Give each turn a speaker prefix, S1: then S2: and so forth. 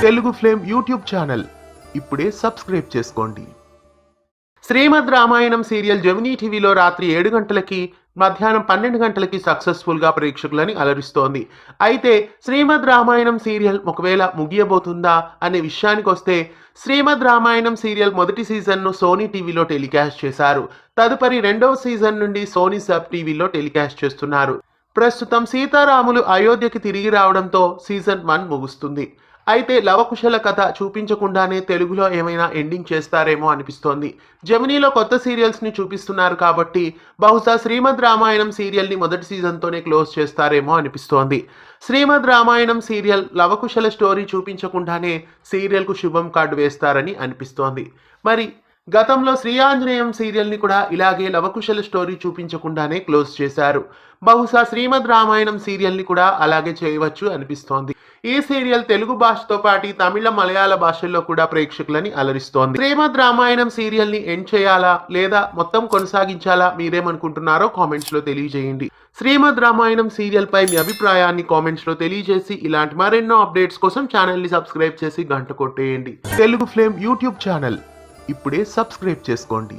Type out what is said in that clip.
S1: Telugu flame YouTube channel ఇప్పుడే subscribe చేసుకోండి. శ్రీమద్ Ramayanam serial Gemini టీవీలో రాత్రి 7 గంటలకి మధ్యాహ్నం 12 గంటలకి సక్సెస్ఫుల్గా ప్రేక్షకులని అలరిస్తోంది. అయితే శ్రీమద్ రామాయణం సీరియల్ ఒకవేళ ముగియబోతుందా అనే విషయానికి వస్తే, శ్రీమద్ రామాయణం సీరియల్ మొదటి సీజన్ను సోనీ టీవీలో టెలికాస్ట్ చేశారు. తదుపరి రెండవ సీజన్ నుండి సోనీ సబ్ టీవీలో టెలికాస్ట్ చేస్తున్నారు. ప్రస్తుతం సీతారాములు అయోధ్యకి తిరిగి రావడంతో సీజన్ 1 ముగుస్తుంది. అయితే లవకుశల కథ చూపించకుండానే తెలుగులో ఏమైనా ఎండింగ్ చేస్తారేమో అనిపిస్తోంది. జెమినీలో కొత్త సీరియల్స్ని చూపిస్తున్నారు కాబట్టి బహుశా శ్రీమద్ రామాయణం సీరియల్ని మొదటి సీజన్తోనే క్లోజ్ చేస్తారేమో అనిపిస్తోంది. శ్రీమద్ రామాయణం సీరియల్ లవకుశల స్టోరీ చూపించకుండానే సీరియల్కు శుభం కార్డు వేస్తారని అనిపిస్తోంది. మరి గతంలో శ్రీ ఆంజనేయం సీరియల్ని కూడా ఇలాగే లవకుశల స్టోరీ చూపించకుండానే క్లోజ్ చేశారు. బహుశా శ్రీమద్ రామాయణం సీరియల్ని కూడా అలాగే చేయవచ్చు అనిపిస్తోంది. ఈ సీరియల్ తెలుగు భాషతో పాటు తమిళ, మలయాళ భాషల్లో కూడా ప్రేక్షకులని అలరిస్తోంది. శ్రీమద్ రామాయణం సీరియల్ని ఎండ్ చేయాలా లేదా మొత్తం కొనసాగించాలా మీరేమనుకుంటున్నారో కామెంట్స్లో తెలియజేయండి. శ్రీమద్ రామాయణం సీరియల్ పై మీ అభిప్రాయాన్ని కామెంట్స్లో తెలియజేసి ఇలాంటి మరెన్నో అప్డేట్స్ కోసం ఛానల్ని సబ్స్క్రైబ్ చేసి గంట కొట్టేయండి. తెలుగు ఫ్లేమ్ యూట్యూబ్ ఛానల్ ఇప్పుడే సబ్స్క్రైబ్ చేసుకోండి.